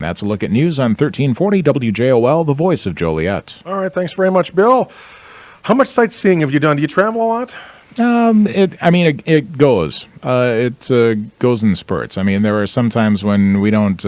That's a look at news on 1340 WJOL, the voice of Joliet. All right, thanks very much, Bill. How much sightseeing have you done? Do you travel a lot? It goes. It goes in spurts. I mean, there are some times when we don't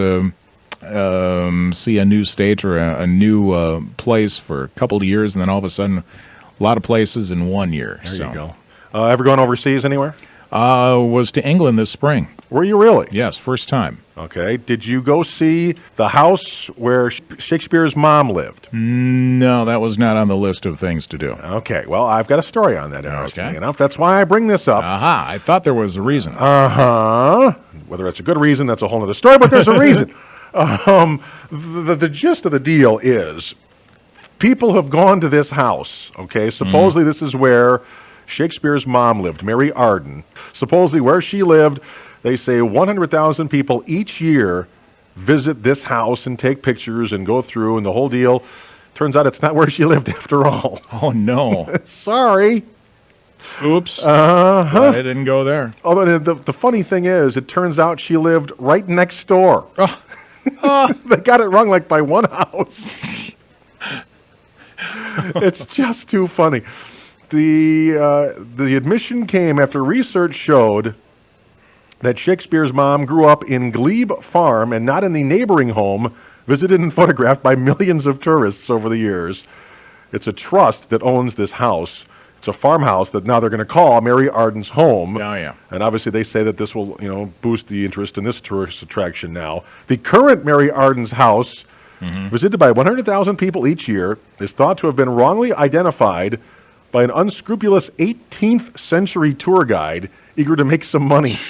see a new state or a new place for a couple of years, and then all of a sudden, a lot of places in 1 year. There you go. Ever gone overseas anywhere? Was to England this spring. Were you really? Yes, first time. Okay. Did you go see the house where Shakespeare's mom lived? No, that was not on the list of things to do. Okay. Well, I've got a story on that, interestingly Okay. enough. That's why I bring this up. Aha, I thought there was a reason. Whether it's a good reason, that's a whole other story, but there's a reason. The gist of the deal is people have gone to this house, okay? Supposedly this is where Shakespeare's mom lived, Mary Arden. Supposedly where she lived, they say 100,000 people each year visit this house and take pictures and go through and the whole deal. Turns out it's not where she lived after all. Oh, no. Sorry. Oops. I didn't go there. Although the funny thing is, it turns out she lived right next door. They got it wrong like by one house. It's just too funny. The admission came after research showed that Shakespeare's mom grew up in Glebe Farm and not in the neighboring home visited and photographed by millions of tourists over the years. It's a trust that owns this house. It's a farmhouse that now they're going to call Mary Arden's home. Oh, yeah. And obviously they say that this will, boost the interest in this tourist attraction now. The current Mary Arden's house, visited by 100,000 people each year, is thought to have been wrongly identified by an unscrupulous 18th century tour guide eager to make some money.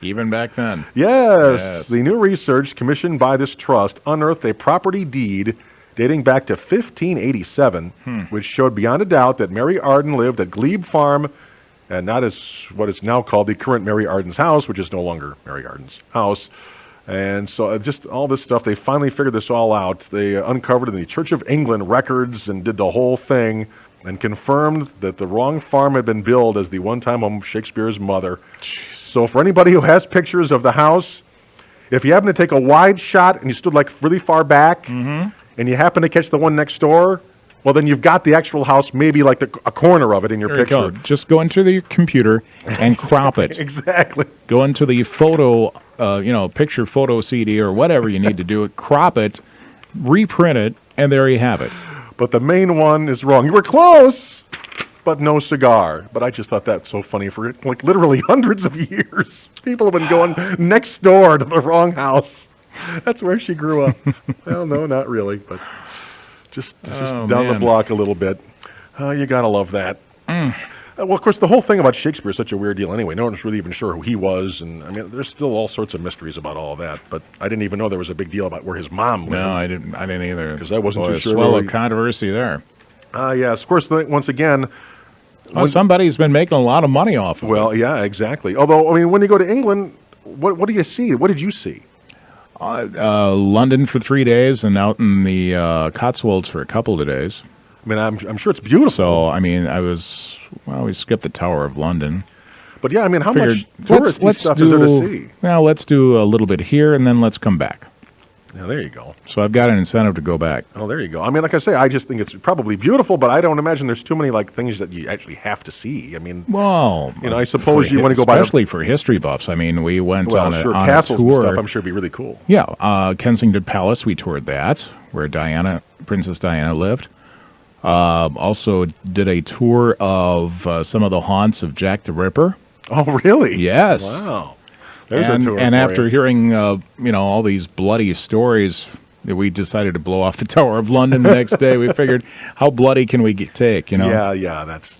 Even back then. Yes. The new research commissioned by this trust unearthed a property deed dating back to 1587, which showed beyond a doubt that Mary Arden lived at Glebe Farm, and not as what is now called the current Mary Arden's house, which is no longer Mary Arden's house. And so just all this stuff, they finally figured this all out. They uncovered in the Church of England records and did the whole thing and confirmed that the wrong farm had been billed as the one-time home of Shakespeare's mother. So for anybody who has pictures of the house, if you happen to take a wide shot and you stood like really far back, and you happen to catch the one next door, well, then you've got the actual house, maybe like a corner of it in your picture. You go. Just go into the computer and crop it. Exactly. Go into the photo, picture photo CD or whatever you need to do it, crop it, reprint it, and there you have it. But the main one is wrong. You were close, but no cigar. But I just thought that's so funny. For like literally hundreds of years, people have been going next door to the wrong house. That's where she grew up. Well, no, not really, but just down the block a little bit. You gotta love that. Well, of course, the whole thing about Shakespeare is such a weird deal anyway. No one's really even sure who he was, and I mean, there's still all sorts of mysteries about all of that. But I didn't even know there was a big deal about where his mom lived. No, I didn't either. Because I wasn't too sure. Swell of controversy there. Yes, of course. Once again, somebody's been making a lot of money off of it. Well, yeah, exactly. Although, I mean, when you go to England, what do you see? What did you see? London for 3 days and out in the Cotswolds for a couple of days. I mean, I'm sure it's beautiful. So, I mean, we skipped the Tower of London. But yeah, I mean, how much touristy stuff is there to see? Well, let's do a little bit here and then let's come back. Yeah, there you go. So I've got an incentive to go back. Oh, there you go. I mean, like I say, I just think it's probably beautiful, but I don't imagine there's too many things that you actually have to see. I mean, well, I suppose you want to go by, especially for history buffs. I mean, we went on a castles tour. And stuff. I'm sure it'd be really cool. Yeah, Kensington Palace. We toured that, where Princess Diana lived. Also did a tour of some of the haunts of Jack the Ripper. Oh, really? Yes. Wow. There's a tour. And after hearing, all these bloody stories, we decided to blow off the Tower of London the next day. We figured, how bloody can we take? Yeah. That's.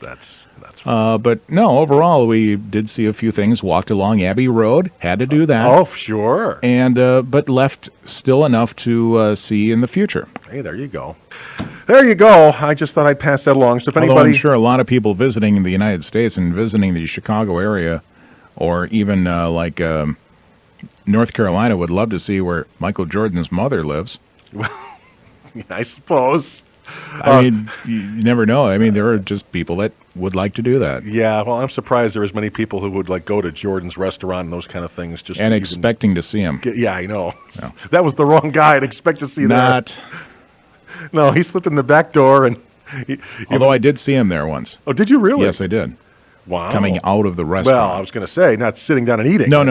But no, overall, we did see a few things. Walked along Abbey Road. Had to do that. Oh, sure. And but left still enough to see in the future. Hey, there you go. There you go. I just thought I'd pass that along. So if Although I'm sure a lot of people visiting the United States and visiting the Chicago area, or even North Carolina, would love to see where Michael Jordan's mother lives. Well, I suppose. I mean, you never know. I mean, there are just people that would like to do that. Yeah, well, I'm surprised there was many people who would like go to Jordan's restaurant and those kind of things. Just And to expecting to see him. yeah, I know. No. That was the wrong guy I'd expect to see Not. there. No, he slipped in the back door and. Although I did see him there once. Oh, did you really? Yes, I did. Wow. Coming out of the restaurant. Well, I was going to say, not sitting down and eating. No.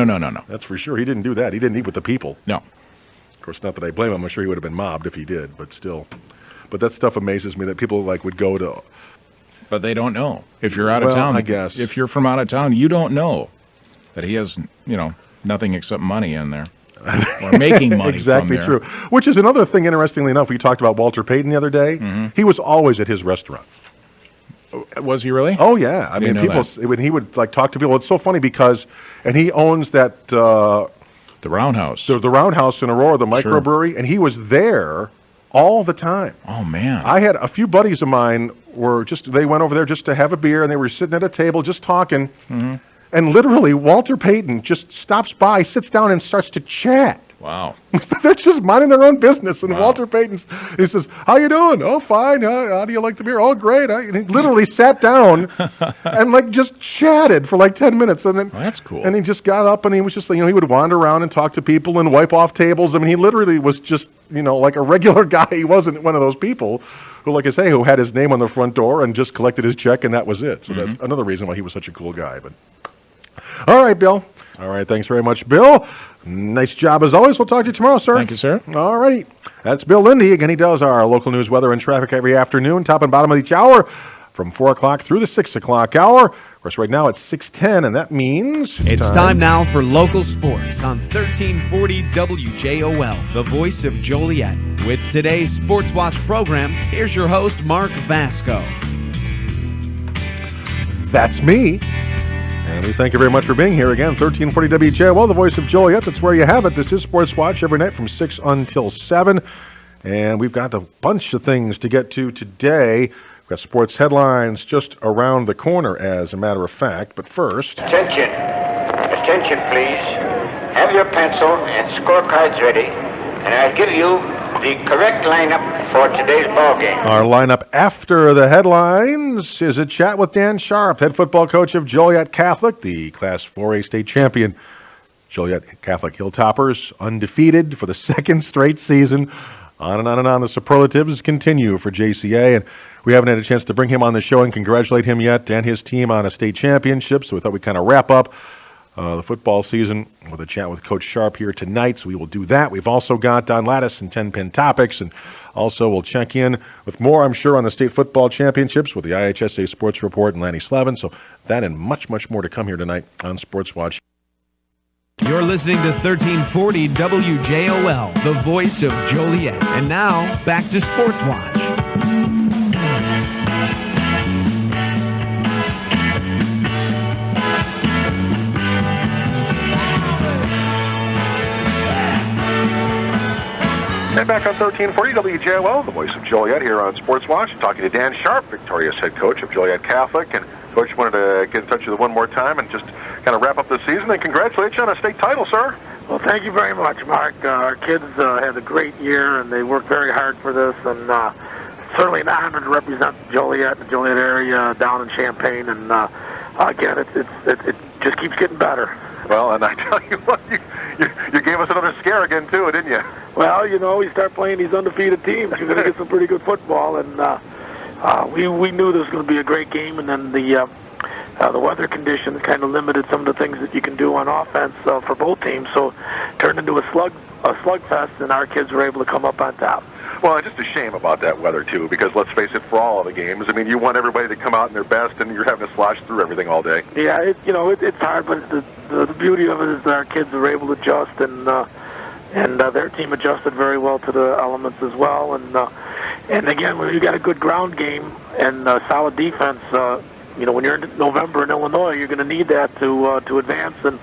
That's for sure. He didn't do that. He didn't eat with the people. No. Of course, not that I blame him. I'm sure he would have been mobbed if he did, but still. But that stuff amazes me that people like would go to. But they don't know. If you're out of Well, town, I guess. If you're from out of town, you don't know that he has, nothing except money in there. Or making money Exactly from there. true. Which is another thing, interestingly enough, we talked about Walter Payton the other day. Mm-hmm. He was always at his restaurant. Was he really? Oh, yeah. I mean, Didn't know people, when he would like talk to people, it's so funny because, and he owns that, The Roundhouse. the Roundhouse in Aurora, the microbrewery, and he was there all the time. Oh, man. I had a few buddies of mine they went over there just to have a beer, and they were sitting at a table just talking. Mm-hmm. And literally, Walter Payton just stops by, sits down, and starts to chat. Wow. They're just minding their own business. And Wow. Walter Payton, he says, "How you doing?" "Oh, fine. How do you like the beer?" "Oh, great." And he literally sat down and like just chatted for like 10 minutes. And then, Well, that's cool. And he just got up and he was just, he would wander around and talk to people and wipe off tables. I mean, he literally was just, like a regular guy. He wasn't one of those people who, like I say, who had his name on the front door and just collected his check and that was it. So that's another reason why he was such a cool guy. But all right, Bill. All right, thanks very much, Bill. Nice job as always. We'll talk to you tomorrow, sir. Thank you, sir. All righty. That's Bill Lindy. Again, he does our local news, weather, and traffic every afternoon, top and bottom of each hour, from 4 o'clock through the 6 o'clock hour. Of course, right now it's 6:10, and that means... It's time now for local sports on 1340 WJOL, the voice of Joliet. With today's Sports Watch program, here's your host, Mark Vasko. That's me. And we thank you very much for being here again. 1340 WJOL, the voice of Joliet. That's where you have it. This is Sports Watch every night from 6 until 7. And we've got a bunch of things to get to today. We've got sports headlines just around the corner, as a matter of fact. But first... Attention. Attention, please. Have your pencil and scorecards ready, and I'll give you the correct lineup for today's ball game. Our lineup after the headlines is a chat with Dan Sharp, head football coach of Joliet Catholic, the Class 4A state champion. Joliet Catholic Hilltoppers, undefeated for the second straight season. On and on and on. The superlatives continue for JCA, and we haven't had a chance to bring him on the show and congratulate him yet and his team on a state championship, so we thought we'd kind of wrap up the football season with a chat with Coach Sharp here tonight, so we will do that. We've also got Don Lattis and 10-pin topics, and also we'll check in with more, I'm sure, on the state football championships with the IHSA Sports Report and Lanny Slavin. So that and much, much more to come here tonight on Sports Watch. You're listening to 1340 WJOL, the voice of Joliet. And now, back to Sports Watch. And back on 1340 WJOL, the voice of Joliet here on Sports Watch. Talking to Dan Sharp, victorious head coach of Joliet Catholic. And Coach, wanted to get in touch with you one more time and just kind of wrap up the season and congratulate you on a state title, sir. Well, thank you very much, Mark. Our kids had a great year, and they worked very hard for this, and certainly an honor to represent Joliet, the Joliet area down in Champaign, and again, it just keeps getting better. Well, and I tell you what, you gave us another scare again, too, didn't you? Well, we start playing these undefeated teams. You're going to get some pretty good football, and we knew this was going to be a great game, and then the weather conditions kind of limited some of the things that you can do on offense for both teams, so it turned into a slugfest, and our kids were able to come up on top. Well, it's just a shame about that weather, too, because let's face it, for all of the games, I mean, you want everybody to come out in their best, and you're having to slosh through everything all day. Yeah, it's hard, but the beauty of it is that our kids are able to adjust, and their team adjusted very well to the elements as well. And again, when you got a good ground game and solid defense, when you're in November in Illinois, you're going to need that to advance. And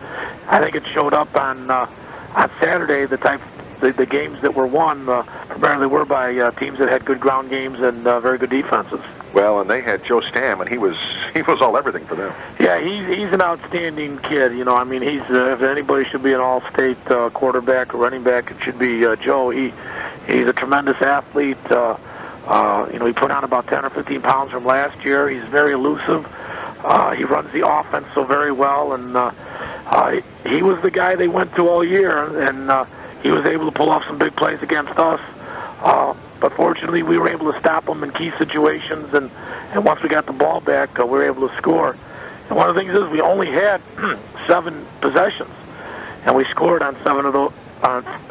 I think it showed up on Saturday. The games that were won primarily were by teams that had good ground games and very good defenses. Well, and they had Joe Stam, and he was all everything for them. Yeah, he's an outstanding kid. I mean, he's if anybody should be an all-state quarterback or running back, it should be Joe. He's a tremendous athlete, He put on about 10 or 15 pounds from last year. He's very elusive. He runs the offense so very well, and he was the guy they went to all year, and he was able to pull off some big plays against us. But fortunately, we were able to stop him in key situations, and once we got the ball back, we were able to score. And one of the things is we only had 7 possessions, and we scored on 7 of those.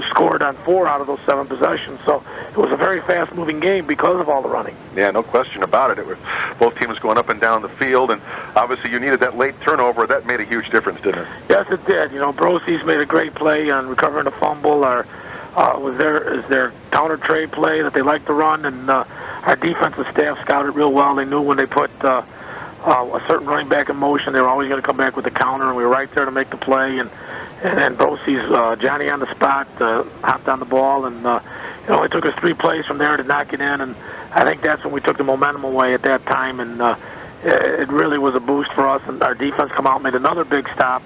Scored on 4 out of those 7 possessions, so it was a very fast-moving game because of all the running. Yeah, no question about it. It was both teams going up and down the field, and obviously you needed that late turnover. That made a huge difference, didn't it? Yes, it did. Brosy's made a great play on recovering a fumble. Was their counter trade play that they like to run, and our defensive staff scouted real well. They knew when they put a certain running back in motion, they were always going to come back with the counter, and we were right there to make the play. And Brosy's Johnny on the spot hopped on the ball, and it took us 3 plays from there to knock it in, and I think that's when we took the momentum away at that time, and it really was a boost for us. And our defense come out and made another big stop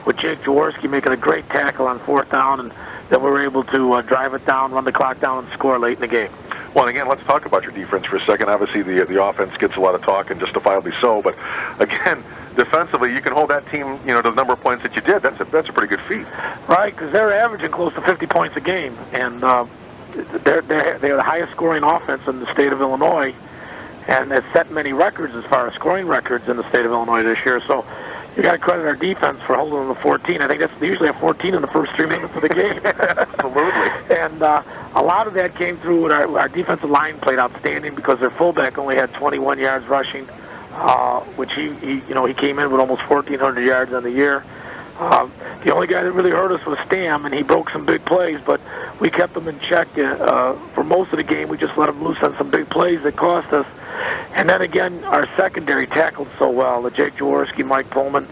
with Jake Jaworski making a great tackle on 4th down, and then we were able to drive it down, run the clock down, and score late in the game. Well, and again, let's talk about your defense for a second. Obviously, the offense gets a lot of talk, and justifiably so. But again, defensively, you can hold that team, to the number of points that you did. That's a pretty good feat. Right, because they're averaging close to 50 points a game, and they're the highest scoring offense in the state of Illinois, and it's set many records as far as scoring records in the state of Illinois this year. So you got to credit our defense for holding them to 14. I think they usually have 14 in the first 3 minutes of the game. Absolutely. And a lot of that came through. Our defensive line played outstanding because their fullback only had 21 yards rushing, which he came in with almost 1,400 yards on the year. The only guy that really hurt us was Stam, and he broke some big plays, but we kept him in check for most of the game. We just let him loose on some big plays that cost us. And then again, our secondary tackled so well. Jake Jaworski, Mike Pullman,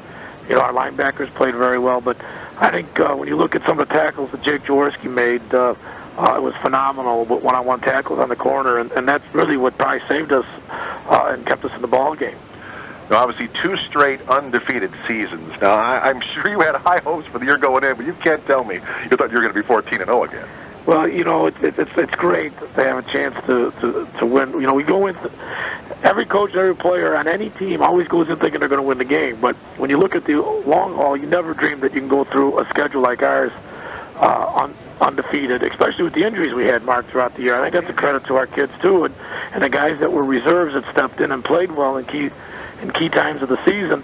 our linebackers played very well. But I think when you look at some of the tackles that Jake Jaworski made, it was phenomenal. One-on-one tackles on the corner, and that's really what probably saved us and kept us in the ball game. Now, obviously, 2 straight undefeated seasons. Now, I'm sure you had high hopes for the year going in, but you can't tell me you thought you were going to be 14-0 again. Well, it's great to have a chance to win. We go in. Every coach, every player on any team always goes in thinking they're going to win the game. But when you look at the long haul, you never dream that you can go through a schedule like ours undefeated, especially with the injuries we had, Mark, throughout the year. I think that's a credit to our kids too, and the guys that were reserves that stepped in and played well in key times of the season.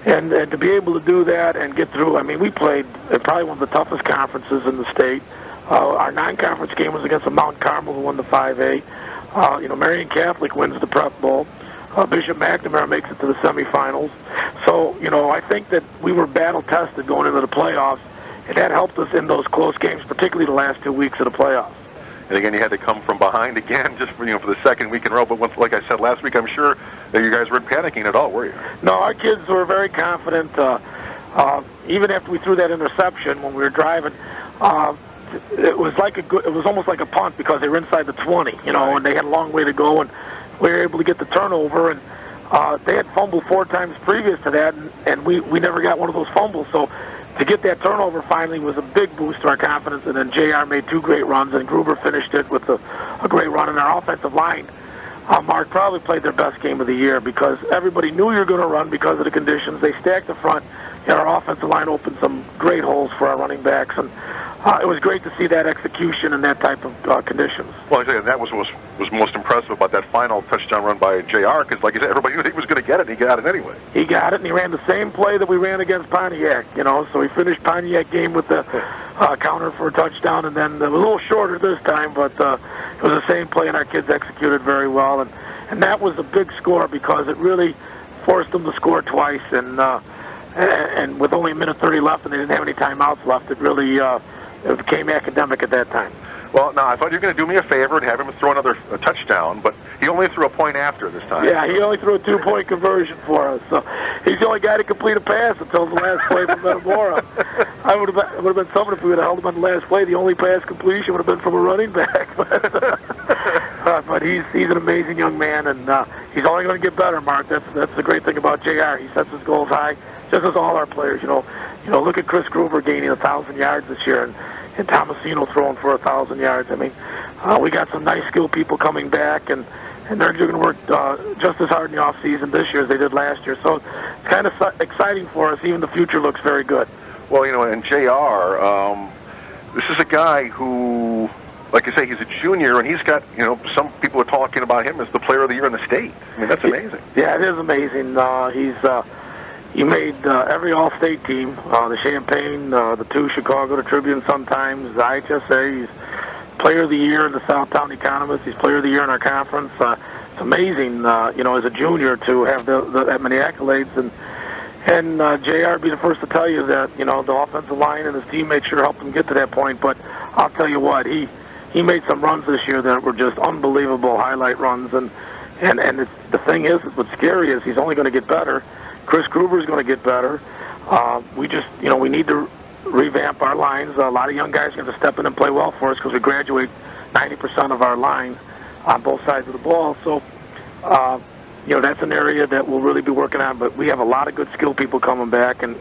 And to be able to do that and get through, we played probably one of the toughest conferences in the state. Our non-conference game was against the Mount Carmel, who won the 5A. Marion Catholic wins the Prep Bowl. Bishop McNamara makes it to the semifinals. So, I think that we were battle-tested going into the playoffs, and that helped us in those close games, particularly the last 2 weeks of the playoffs. And again, you had to come from behind again just for the second week in a row. But once, like I said last week, I'm sure that you guys weren't panicking at all, were you? No, our kids were very confident. Even after we threw that interception when we were driving, it was almost like a punt because they were inside the 20, and they had a long way to go, and we were able to get the turnover. And they had fumbled 4 times previous to that, and we never got one of those fumbles. So to get that turnover finally was a big boost to our confidence. And then JR made 2 great runs, and Gruber finished it with a great run. And our offensive line, Mark, probably played their best game of the year because everybody knew you were going to run because of the conditions. They stacked the front, and our offensive line opened some great holes for our running backs. And it was great to see that execution in that type of conditions. Well, I that was most impressive about that final touchdown run by JR, because, like you said, everybody knew he was going to get it, and he got it anyway. He got it, and he ran the same play that we ran against Pontiac, so he finished Pontiac game with the counter for a touchdown, and then it was a little shorter this time, but it was the same play, and our kids executed very well, and that was a big score because it really forced them to score twice, and with only a minute 30 left, and they didn't have any timeouts left, it really it became academic at that time. Well, now, I thought you were going to do me a favor and have him throw another touchdown, but he only threw a point after this time. Yeah, he only threw a 2-point conversion for us. So he's the only guy to complete a pass until the last play from Metamora. It would have been something if we would have held him on the last play. The only pass completion would have been from a running back. But he's an amazing young man, and he's only going to get better, Mark. That's the great thing about JR. He sets his goals high, just as all our players. Look at Chris Gruber gaining 1,000 yards this year, and Tomasino throwing for 1,000 yards. We got some nice skilled people coming back, and they're going to work just as hard in the off season this year as they did last year. So it's kind of exciting for us. Even the future looks very good. Well, and JR, this is a guy who, like I say, he's a junior, and he's got, some people are talking about him as the player of the year in the state. I mean, that's amazing. Yeah, it is amazing. He made every all-state team, the Champaign, the 2 Chicago, the Tribune Sun-Times, the IHSA. He's player of the year in the Southtown Economist. He's player of the year in our conference. It's amazing, as a junior to have that many accolades. And JR be the first to tell you that, the offensive line and his teammates sure helped him get to that point. But I'll tell you what, he made some runs this year that were just unbelievable highlight runs. And the thing is, what's scary is he's only going to get better. Chris Gruber's going to get better. We just, we need to revamp our lines. A lot of young guys are going to step in and play well for us because we graduate 90% of our line on both sides of the ball. So, that's an area that we'll really be working on. But we have a lot of good skilled people coming back, and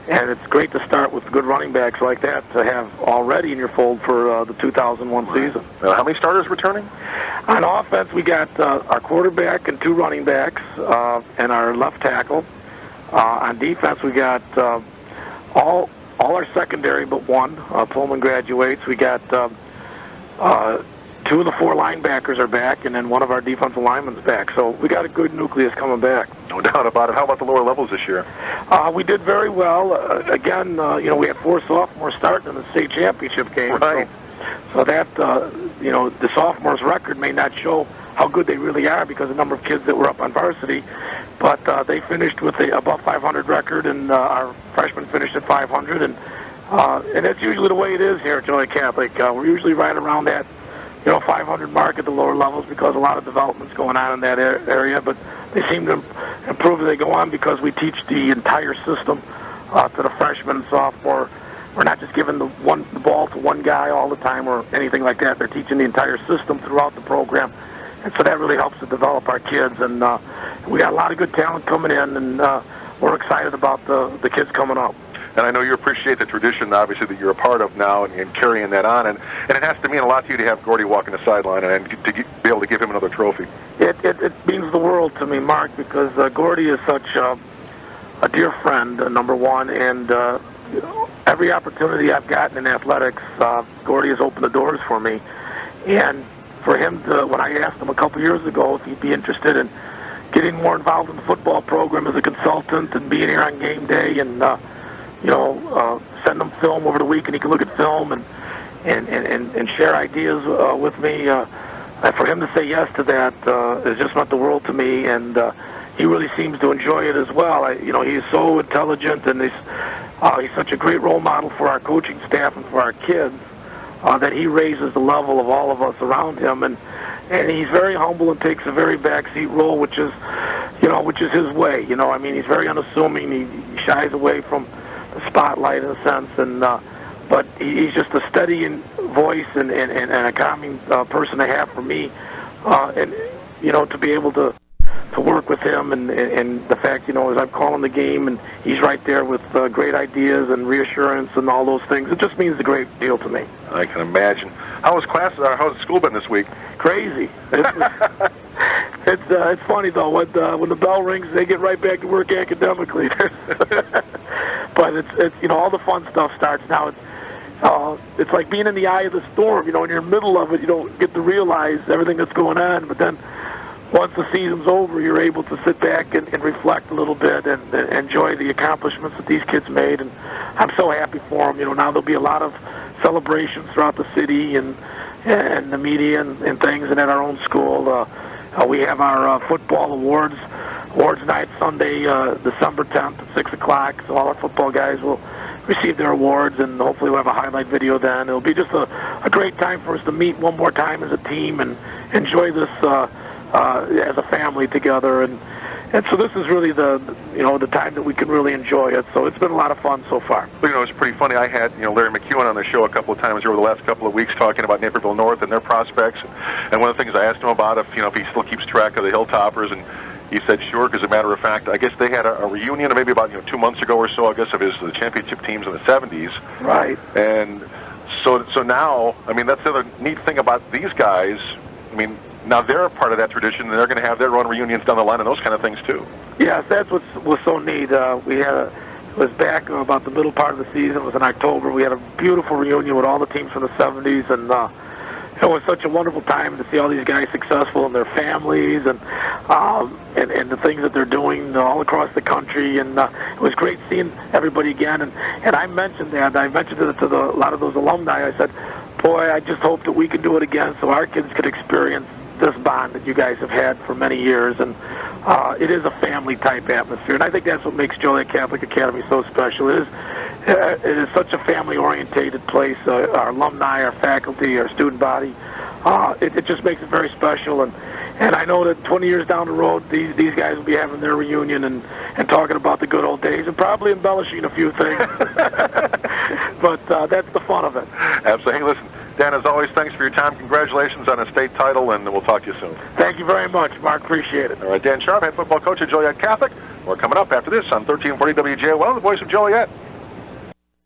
it's great to start with good running backs like that to have already in your fold for the 2001 season. How many starters returning? On offense, we got our quarterback and 2 running backs and our left tackle. On defense, we got all our secondary but 1. Pullman graduates. We got 2 of the 4 linebackers are back, and then 1 of our defensive linemen's back. So we got a good nucleus coming back. No doubt about it. How about the lower levels this year? We did very well. Again, we had 4 sophomores starting in the state championship game. Right. So that, the sophomores' record may not show how good they really are because of the number of kids that were up on varsity. But they finished with a above 500 record, and our freshmen finished at 500. And that's usually the way it is here at Joliet Catholic. We're usually right around that, 500 mark at the lower levels because a lot of development's going on in that area. But they seem to improve as they go on because we teach the entire system to the freshmen and sophomore. We're not just giving the ball to one guy all the time or anything like that. They're teaching the entire system throughout the program. And so that really helps to develop our kids. And we got a lot of good talent coming in, and we're excited about the kids coming up. And I know you appreciate the tradition, obviously, that you're a part of now and carrying that on. And it has to mean a lot to you to have Gordy walking the sideline and to be able to give him another trophy. It means the world to me, Mark, because Gordy is such a dear friend, number one, and every opportunity I've gotten in athletics, Gordy has opened the doors for me. And for him to, when I asked him a couple years ago if he'd be interested in getting more involved in the football program as a consultant and being here on game day and, send him film over the week and he can look at film and share ideas with me. For him to say yes to that has just meant the world to me, and he really seems to enjoy it as well. He's so intelligent, and he's such a great role model for our coaching staff and for our kids. That he raises the level of all of us around him, and he's very humble and takes a very backseat role, which is his way. He's very unassuming. He shies away from the spotlight in a sense, and but he's just a steady voice and a calming person to have for me, and to be able to work with him, and the fact, as I'm calling the game and he's right there with great ideas and reassurance and all those things, it just means a great deal to me. I can imagine. How's school been this week? Crazy. It's funny though, when the bell rings, they get right back to work academically. But it's all the fun stuff starts now. It's like being in the eye of the storm. In your middle of it, you don't get to realize everything that's going on, but then once the season's over, you're able to sit back and reflect a little bit and enjoy the accomplishments that these kids made. And I'm so happy for them. Now there'll be a lot of celebrations throughout the city and the media and things, and at our own school. We have our football awards night Sunday, December 10th at 6 o'clock. So all our football guys will receive their awards, and hopefully we'll have a highlight video then. It'll be just a great time for us to meet one more time as a team and enjoy this as a family together, and so this is really the time that we can really enjoy it. So it's been a lot of fun so far. Well, it's pretty funny. I had Larry McEwen on the show a couple of times over the last couple of weeks talking about Naperville North and their prospects. And one of the things I asked him about if he still keeps track of the Hilltoppers, and he said sure. Because as a matter of fact, I guess they had a reunion maybe about 2 months ago or so. I guess of the championship teams in the '70s. Right. And So now, I mean, that's the other neat thing about these guys. I mean, now they're a part of that tradition, and they're going to have their own reunions down the line and those kind of things too. Yes, that's what was so neat. It was back about the middle part of the season. It was in October. We had a beautiful reunion with all the teams from the 70s, and it was such a wonderful time to see all these guys successful and their families and the things that they're doing all across the country. And it was great seeing everybody again. And I mentioned that. I mentioned it to a lot of those alumni. I said, boy, I just hope that we can do it again so our kids could experience this bond that you guys have had for many years. And it is a family-type atmosphere. And I think that's what makes Joliet Catholic Academy so special. It is such a family-orientated place. Our alumni, our faculty, our student body, it just makes it very special. And I know that 20 years down the road, these guys will be having their reunion and talking about the good old days and probably embellishing a few things. But that's the fun of it. Absolutely. Hey, listen, Dan, as always, thanks for your time. Congratulations on a state title, and we'll talk to you soon. Thank you very much, Mark. Appreciate it. All right, Dan Sharp, head football coach at Joliet Catholic. We're coming up after this on 1340 WJOL, the voice of Joliet.